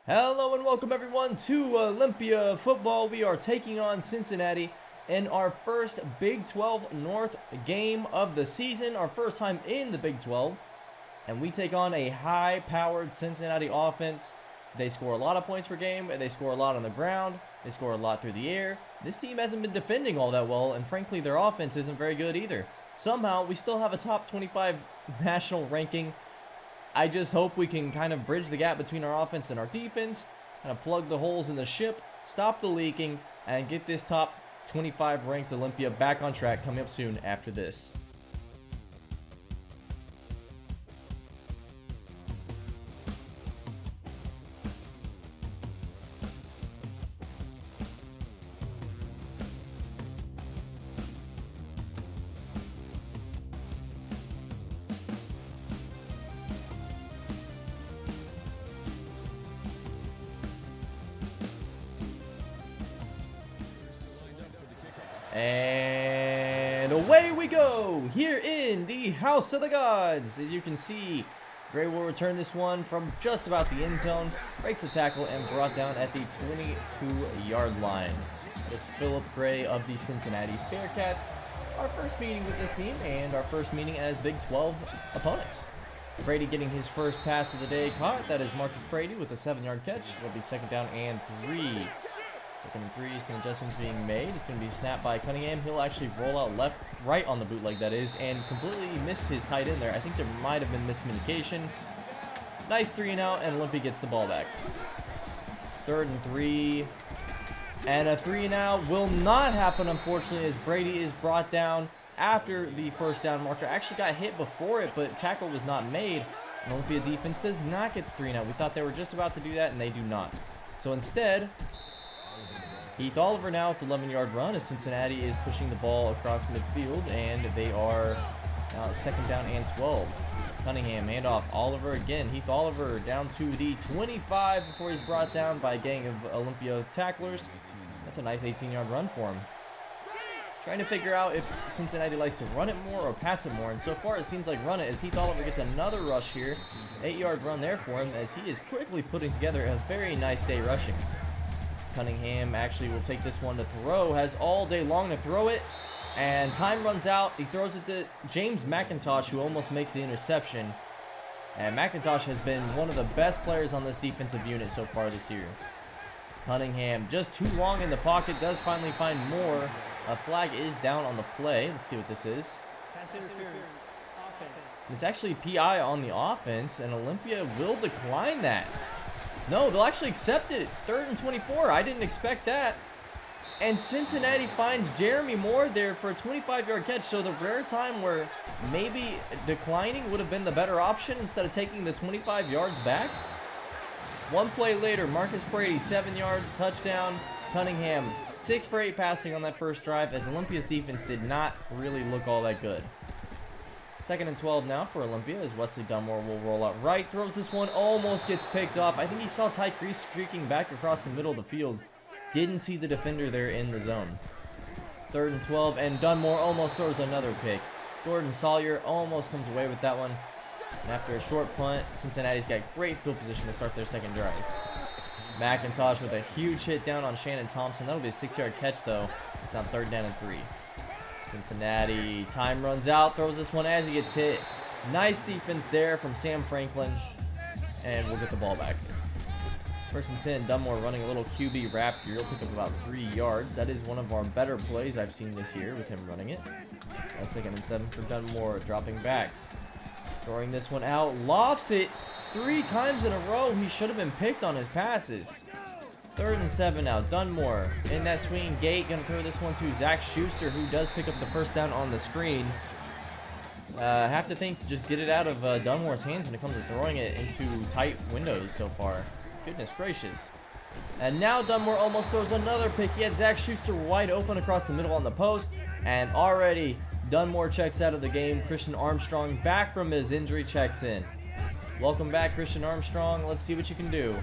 Hello and welcome everyone to Olympia football. We are taking on Cincinnati in our first Big 12 North game of the season, our first time in the Big 12. And we take on a high-powered Cincinnati offense. They score a lot of points per game, they score a lot on the ground, they score a lot through the air. This team hasn't been defending all that well, and frankly their offense isn't very good either. Somehow we still have a top 25 national ranking. I just hope we can kind of bridge the gap between our offense and our defense, kind of plug the holes in the ship, stop the leaking, and get this top 25 ranked Olympia back on track coming up soon after this. And away we go here in the House of the Gods. As you can see, Gray will return this one from just about the end zone, breaks a tackle, and brought down at the 22-yard line. That is Philip Gray of the Cincinnati Bearcats. Our first meeting with this team and our first meeting as Big 12 opponents. Brady getting his first pass of the day caught. That is Marcus Brady with a 7-yard catch. It'll be second down and 3. Second and 3, some adjustments being made. It's going to be snapped by Cunningham. He'll actually roll out right on the bootleg, that is, and completely miss his tight end there. I think there might have been miscommunication. Nice 3 and out, and Olympia gets the ball back. Third and 3. And a 3 and out will not happen, unfortunately, as Brady is brought down after the first down marker. Actually got hit before it, but tackle was not made. And Olympia defense does not get the 3 and out. We thought they were just about to do that, and they do not. So instead, Heath Oliver now with the 11-yard run as Cincinnati is pushing the ball across midfield, and they are now second down and 12. Cunningham, handoff, Oliver again. Heath Oliver down to the 25 before he's brought down by a gang of Olympia tacklers. That's a nice 18-yard run for him. Trying to figure out if Cincinnati likes to run it more or pass it more, and so far it seems like run it, as Heath Oliver gets another rush here. 8-yard run there for him as he is quickly putting together a very nice day rushing. Cunningham actually will take this one to throw, has all day long to throw it, and time runs out. He throws it to James McIntosh, who almost makes the interception. And McIntosh has been one of the best players on this defensive unit so far this year. Cunningham just too long in the pocket, does finally find more. A flag is down on the play. Let's see what this is. It's actually PI on the offense, and Olympia will decline that. No, they'll actually accept it. 3rd and 24. I didn't expect that. And Cincinnati finds Jeremy Moore there for a 25-yard catch. So the rare time where maybe declining would have been the better option instead of taking the 25 yards back. One play later, Marcus Brady, 7-yard touchdown. Cunningham, 6 for 8 passing on that first drive, as Olympia's defense did not really look all that good. Second and 12 now for Olympia as Wesley Dunmore will roll out right. Throws this one, almost gets picked off. I think he saw Ty Crease streaking back across the middle of the field. Didn't see the defender there in the zone. 3rd and 12, and Dunmore almost throws another pick. Gordon Sawyer almost comes away with that one. And after a short punt, Cincinnati's got great field position to start their second drive. McIntosh with a huge hit down on Shannon Thompson. That'll be a 6-yard catch, though. It's now 3rd down and 3. Cincinnati, time runs out, throws this one as he gets hit. Nice defense there from Sam Franklin, and we'll get the ball back. 1st and 10, Dunmore running a little QB wrap here. He'll pick up about 3 yards. That is one of our better plays I've seen this year with him running it. 2nd and 7 for Dunmore, dropping back. Throwing this one out, lofts it 3 times in a row. He should have been picked on his passes. 3rd and 7 now. Dunmore in that swinging gate. Going to throw this one to Zach Schuster, who does pick up the first down on the screen. Have to think, just get it out of Dunmore's hands when it comes to throwing it into tight windows so far. Goodness gracious. And now Dunmore almost throws another pick. He had Zach Schuster wide open across the middle on the post. And already Dunmore checks out of the game. Christian Armstrong back from his injury checks in. Welcome back, Christian Armstrong. Let's see what you can do.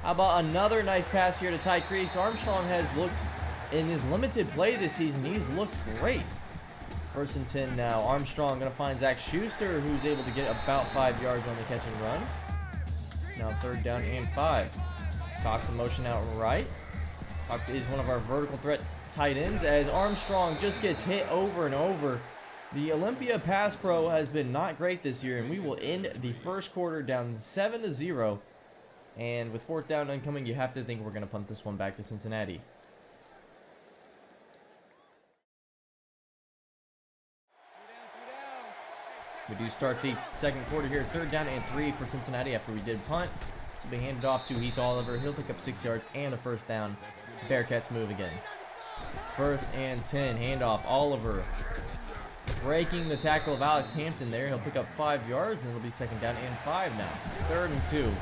How about another nice pass here to Ty Crease? Armstrong has looked, in his limited play this season, he's looked great. 1st and 10 now. Armstrong going to find Zach Schuster, who's able to get about 5 yards on the catch and run. Now 3rd down and 5. Cox in motion out right. Cox is one of our vertical threat tight ends as Armstrong just gets hit over and over. The Olympia pass pro has been not great this year, and we will end the first quarter down 7-0. And with 4th down incoming, you have to think we're going to punt this one back to Cincinnati. We do start the second quarter here. 3rd down and 3 for Cincinnati after we did punt. So be handed off to Heath Oliver. He'll pick up 6 yards and a 1st down. Bearcats move again. 1st and 10. Handoff. Oliver breaking the tackle of Alex Hampton there. He'll pick up 5 yards, and it'll be 2nd down and 5 now. 3rd and 2.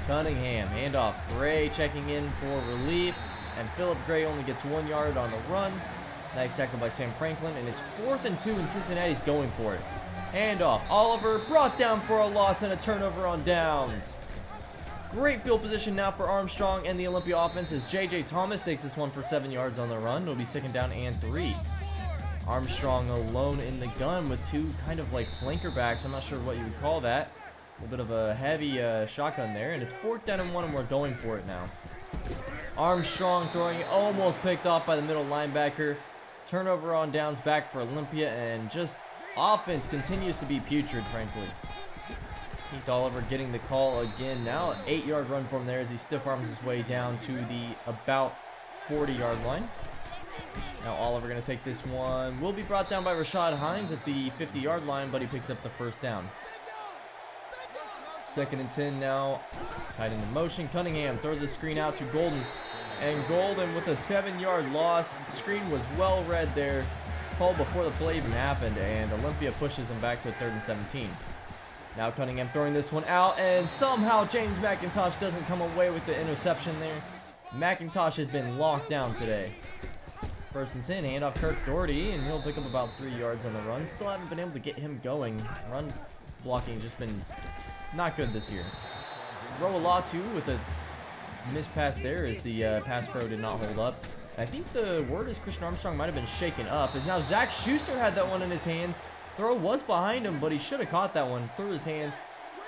Cunningham. Handoff. Gray checking in for relief. And Philip Gray only gets 1 yard on the run. Nice tackle by Sam Franklin. And it's 4th and 2, and Cincinnati's going for it. Handoff. Oliver brought down for a loss and a turnover on downs. Great field position now for Armstrong and the Olympia offense as J.J. Thomas takes this one for 7 yards on the run. It'll be 2nd down and 3. Armstrong alone in the gun with 2 kind of like flanker backs. I'm not sure what you would call that. A little bit of a heavy shotgun there. And it's 4th down and 1, and we're going for it now. Armstrong throwing it, almost picked off by the middle linebacker. Turnover on downs back for Olympia, and just offense continues to be putrid, frankly. Heath Oliver getting the call again. Now an 8-yard run from there as he stiff arms his way down to the about 40-yard line. Now Oliver going to take this one. Will be brought down by Rashad Hines at the 50-yard line, but he picks up the 1st down. 2nd and 10 now. Tight end in motion. Cunningham throws a screen out to Golden. And Golden with a 7-yard loss. Screen was well read there. Called before the play even happened, and Olympia pushes him back to 3rd and 17. Now Cunningham throwing this one out, and somehow James McIntosh doesn't come away with the interception there. McIntosh has been locked down today. 1st and 10, handoff Kirk Doherty, and he'll pick up about 3 yards on the run. Still haven't been able to get him going. Run blocking has just been not good this year. Roalatu with a missed pass there as the pass pro did not hold up. I think the word is Christian Armstrong might have been shaken up, as now Zach Schuster had that one in his hands. Throw was behind him, but he should have caught that one through his hands,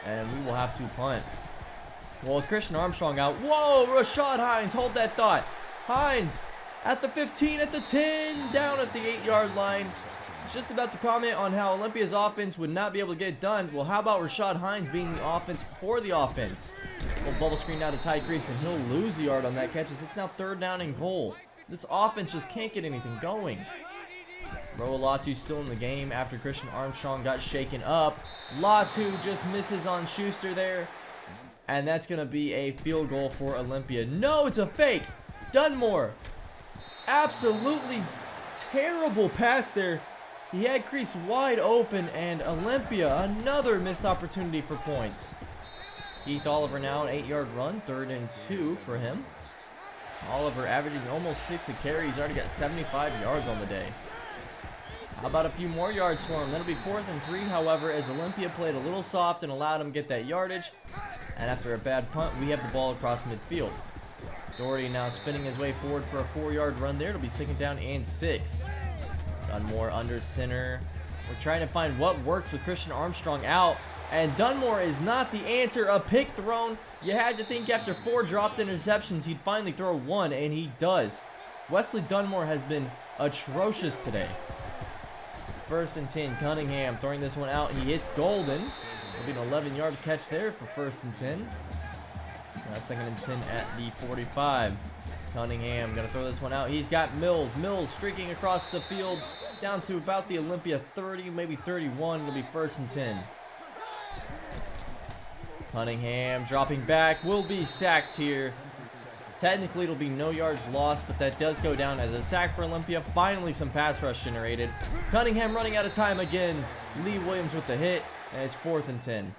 and we will have to punt. Well, with Christian Armstrong out, whoa, Rashad Hines, hold that thought. Hines at the 15, at the 10, down at the 8-yard line. It's just about to comment on how Olympia's offense would not be able to get it done. Well, how about Rashad Hines being the offense for the offense? Well, bubble screen now to Ty Crease, and he'll lose a yard on that catch as it's now 3rd down and goal. This offense just can't get anything going. Roalatu still in the game after Christian Armstrong got shaken up. Latu just misses on Schuster there. And that's going to be a field goal for Olympia. No, it's a fake. Dunmore. Absolutely terrible pass there. He had Crease wide open, and Olympia, another missed opportunity for points. Heath Oliver now an 8-yard run, 3rd and 2 for him. Oliver averaging almost 6 a carry. He's already got 75 yards on the day. How about a few more yards for him? That'll be 4th and 3, however, as Olympia played a little soft and allowed him to get that yardage. And after a bad punt, we have the ball across midfield. Doherty now spinning his way forward for a 4-yard run there. It'll be 2nd down and 6. Dunmore under center. We're trying to find what works with Christian Armstrong out. And Dunmore is not the answer. A pick thrown. You had to think after 4 dropped interceptions, he'd finally throw 1, and he does. Wesley Dunmore has been atrocious today. 1st and 10, Cunningham throwing this one out. He hits Golden. It'll be an 11-yard catch there for 1st and 10. Now 2nd and 10 at the 45. Cunningham gonna throw this one out. He's got Mills. Mills streaking across the field down to about the Olympia 30, maybe 31. It'll be 1st and 10. Cunningham dropping back, will be sacked here. Technically, it'll be no yards lost, but that does go down as a sack for Olympia. Finally, some pass rush generated. Cunningham running out of time again. Lee Williams with the hit, and it's 4th and 10.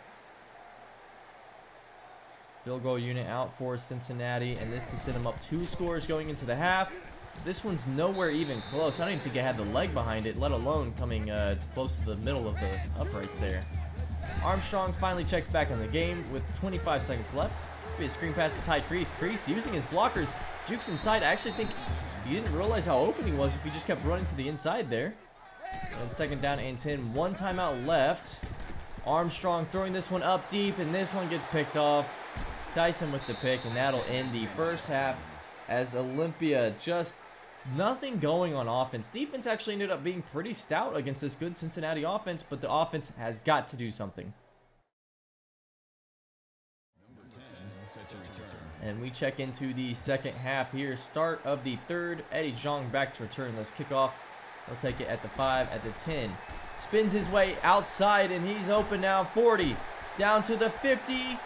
Field goal unit out for Cincinnati, and this to set him up 2 scores going into the half. This one's nowhere even close. I don't even think it had the leg behind it, let alone coming close to the middle of the uprights there. Armstrong finally checks back on the game with 25 seconds left. Be a screen pass to Ty Crease. Crease using his blockers, jukes inside. I actually think he didn't realize how open he was if he just kept running to the inside there. And 2nd down and 10. 1 timeout left. Armstrong throwing this one up deep, and this one gets picked off. Tyson with the pick, and that'll end the first half as Olympia just nothing going on offense. Defense actually ended up being pretty stout against this good Cincinnati offense, but the offense has got to do something. And we check into the second half here. Start of the third. Eddie Zhang back to return. Let's kick off. He'll take it at the 5, at the 10. Spins his way outside, and he's open now. 40. Down to the 50.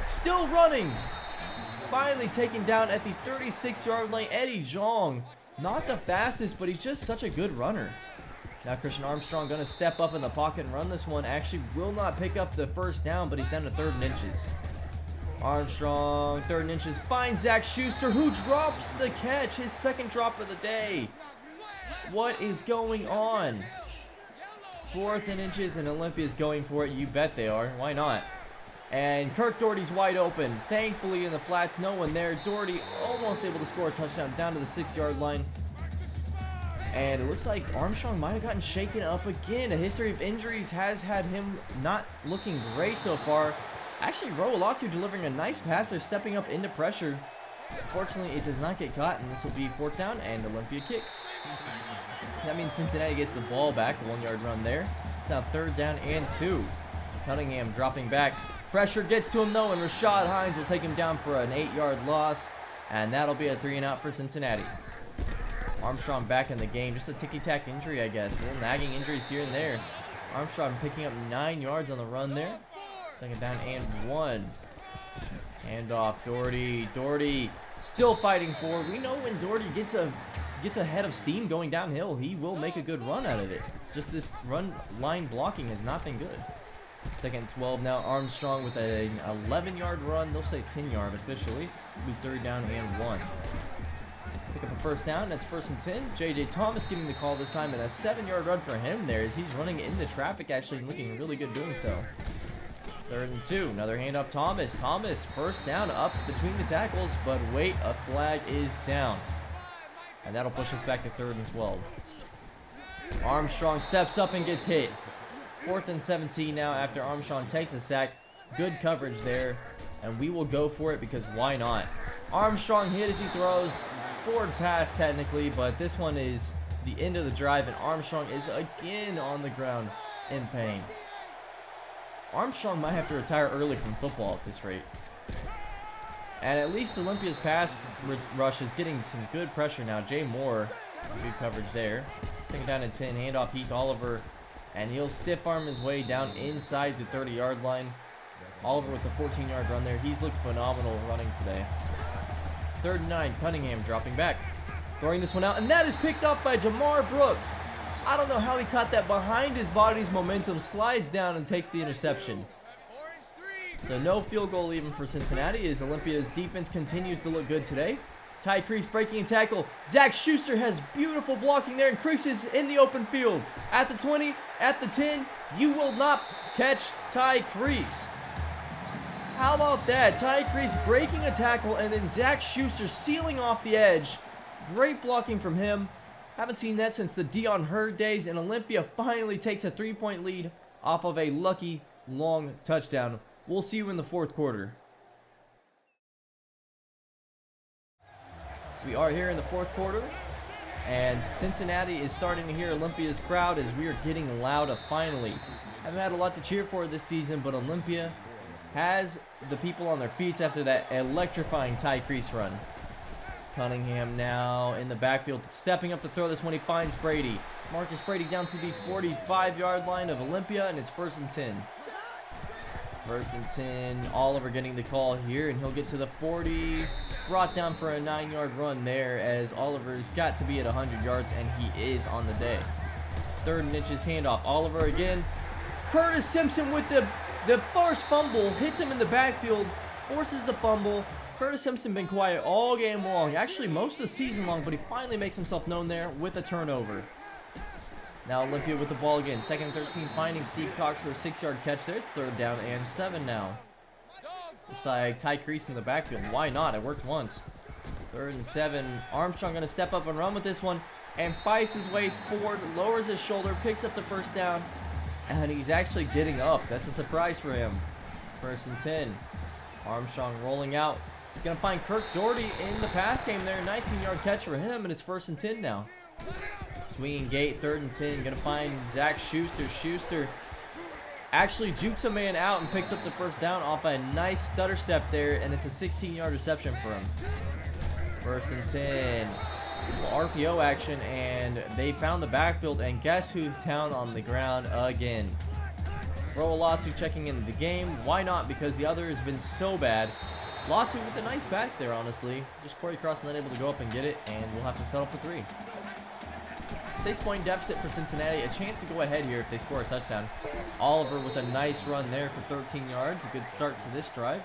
Still running. Finally taken down at the 36-yard line. Eddie Zhang. Not the fastest, but he's just such a good runner. Now Christian Armstrong going to step up in the pocket and run this one. Actually will not pick up the first down, but he's down to 3rd and inches. Armstrong, 3rd and inches, finds Zach Schuster, who drops the catch, his second drop of the day. What is going on? 4th and inches, and Olympia's going for it. You bet they are. Why not? And Kirk Doherty's wide open. Thankfully in the flats, no one there. Doherty almost able to score a touchdown down to the 6-yard line. And it looks like Armstrong might have gotten shaken up again. A history of injuries has had him not looking great so far. Actually, Roelatu delivering a nice pass there, stepping up into pressure. Fortunately, it does not get caught, and this will be 4th down, and Olympia kicks. That means Cincinnati gets the ball back, 1-yard run there. It's now 3rd down and 2. Cunningham dropping back. Pressure gets to him, though, and Rashad Hines will take him down for an 8-yard loss, and that'll be a 3-and-out for Cincinnati. Armstrong back in the game. Just a ticky-tack injury, I guess. A little nagging injuries here and there. Armstrong picking up 9 yards on the run there. 2nd down and 1. Hand off Doherty. Doherty still fighting for. We know when Doherty gets a head of steam going downhill, he will make a good run out of it. Just this run line blocking has not been good. 2nd and 12 now. Armstrong with an 11-yard run. They'll say 10-yard officially. It'll be 3rd down and 1. Pick up a 1st down. That's 1st and 10. J.J. Thomas getting the call this time, and a 7-yard run for him there as he's running into traffic, actually looking really good doing so. 3rd and 2. Another handoff. Thomas. Thomas, 1st down up between the tackles, but wait, a flag is down. And that'll push us back to 3rd and 12. Armstrong steps up and gets hit. 4th and 17 now after Armstrong takes a sack. Good coverage there, and we will go for it because why not? Armstrong hit as he throws. Forward pass technically, but this one is the end of the drive, and Armstrong is again on the ground in pain. Armstrong might have to retire early from football at this rate. And at least Olympia's pass rush is getting some good pressure now. Jay Moore, good coverage there. 2nd down and 10, handoff Heath Oliver, and he'll stiff arm his way down inside the 30-yard line. Oliver with the 14-yard run there. He's looked phenomenal running today. 3rd and 9, Cunningham dropping back. Throwing this one out, and that is picked up by Jamar Brooks. I don't know how he caught that behind his body's momentum, slides down and takes the interception. So no field goal even for Cincinnati as Olympia's defense continues to look good today. Ty Crease breaking a tackle. Zach Schuster has beautiful blocking there, and Crease is in the open field. At the 20, at the 10, you will not catch Ty Crease. How about that? Ty Crease breaking a tackle, and then Zach Schuster sealing off the edge. Great blocking from him. Haven't seen that since the Dion Hurd days, and Olympia finally takes a 3-point lead off of a lucky long touchdown. We'll see you in the 4th quarter. We are here in the 4th quarter, and Cincinnati is starting to hear Olympia's crowd as we are getting loud finally. Haven't had a lot to cheer for this season, but Olympia has the people on their feet after that electrifying Ty Crease run. Cunningham now in the backfield, stepping up to throw this one. He finds Brady. Marcus Brady down to the 45-yard line of Olympia, and it's 1st and 10. 1st and 10. Oliver getting the call here, and he'll get to the 40. Brought down for a 9-yard run there as Oliver's got to be at 100 yards, and he is on the day. 3rd and inches handoff. Oliver again. Curtis Simpson with the first fumble. Hits him in the backfield. Forces the fumble. Curtis Simpson been quiet all game long, actually most of the season long, but he finally makes himself known there with a turnover. Now Olympia with the ball again. 2nd and 13, finding Steve Cox for a 6-yard catch there. It's 3rd down and 7 now. Looks like Ty Crease in the backfield. Why not? It worked once. 3rd and 7. Armstrong going to step up and run with this one and fights his way forward, lowers his shoulder, picks up the 1st down, and he's actually getting up. That's a surprise for him. 1st and 10. Armstrong rolling out. He's going to find Kirk Doherty in the pass game there. 19-yard catch for him, and it's 1st and 10 now. Swinging gate, 3rd and 10. Going to find Zach Schuster. Schuster actually jukes a man out and picks up the 1st down off a nice stutter step there, and it's a 16-yard reception for him. 1st and 10. RPO action, and they found the backfield, and guess who's down on the ground again? Latu checking into the game. Why not? Because the other has been so bad. Latu with a nice pass there, honestly. Just Corey Cross not able to go up and get it, and we'll have to settle for 3. 6-point deficit for Cincinnati. A chance to go ahead here if they score a touchdown. Oliver with a nice run there for 13 yards. A good start to this drive.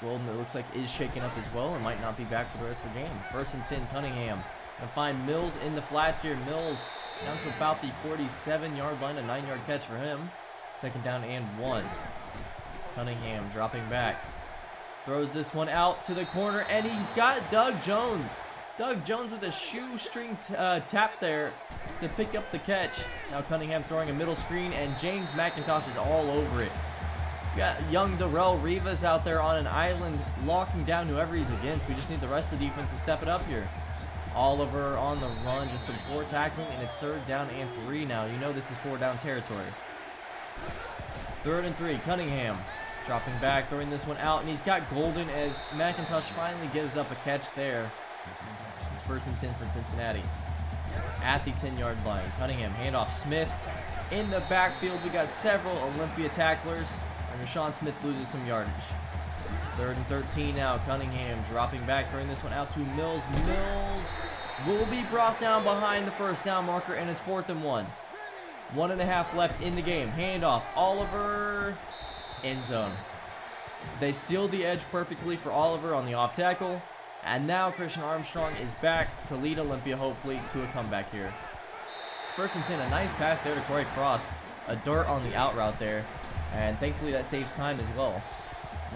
Golden, it looks like, is shaken up as well and might not be back for the rest of the game. 1st and 10, Cunningham. And find Mills in the flats here. Mills down to about the 47-yard line. A 9-yard catch for him. 2nd down and 1. Cunningham dropping back. Throws this one out to the corner, and he's got Doug Jones. Doug Jones with a shoestring tap there to pick up the catch. Now Cunningham throwing a middle screen, and James McIntosh is all over it. We got young Darrell Rivas out there on an island locking down whoever he's against. We just need the rest of the defense to step it up here. Oliver on the run, just some poor tackling, and it's 3rd down and 3 now. You know this is 4-down territory. 3rd and 3, Cunningham dropping back, throwing this one out, and he's got Golden as McIntosh finally gives up a catch there. It's 1st and 10 for Cincinnati. At the 10-yard line, Cunningham handoff Smith. In the backfield, we got several Olympia tacklers, and Rashawn Smith loses some yardage. 3rd and 13 now, Cunningham dropping back, throwing this one out to Mills. Mills will be brought down behind the 1st down marker, and it's 4th and 1. 1.5 left in the game. Handoff, Oliver, end zone. They sealed the edge perfectly for Oliver on the off tackle, and now Christian Armstrong is back to lead Olympia, hopefully, to a comeback here. 1st and 10, a nice pass there to Corey Cross. A dart on the out route there, and thankfully that saves time as well.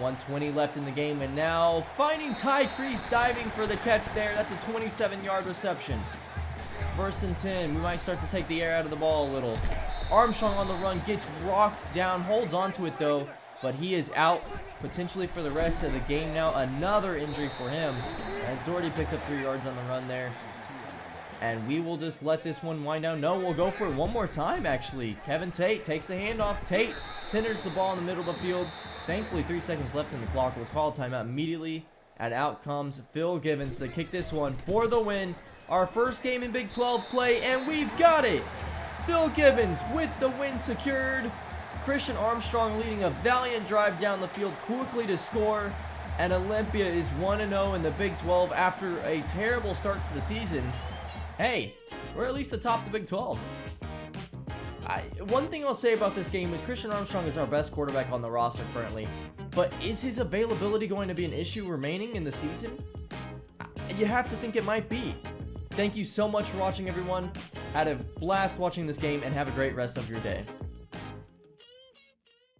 1:20 left in the game, and now finding Ty Crease diving for the catch there. That's a 27-yard reception. 1st and 10. We might start to take the air out of the ball a little. Armstrong on the run, gets rocked down, holds onto it though, but he is out potentially for the rest of the game now. Another injury for him as Doherty picks up 3 yards on the run there. And we will just let this one wind down. No, we'll go for it one more time, actually. Kevin Tate takes the handoff. Tate centers the ball in the middle of the field. Thankfully, 3 seconds left in the clock. We'll call timeout immediately. And out comes Phil Givens to kick this one for the win. Our first game in Big 12 play, and we've got it. Phil Givens with the win secured. Christian Armstrong leading a valiant drive down the field quickly to score. And Olympia is 1-0 in the Big 12 after a terrible start to the season. Hey, we're at least atop the Big 12. One thing I'll say about this game is Christian Armstrong is our best quarterback on the roster currently. But is his availability going to be an issue remaining in the season? You have to think it might be. Thank you so much for watching, everyone. Had a blast watching this game, and have a great rest of your day.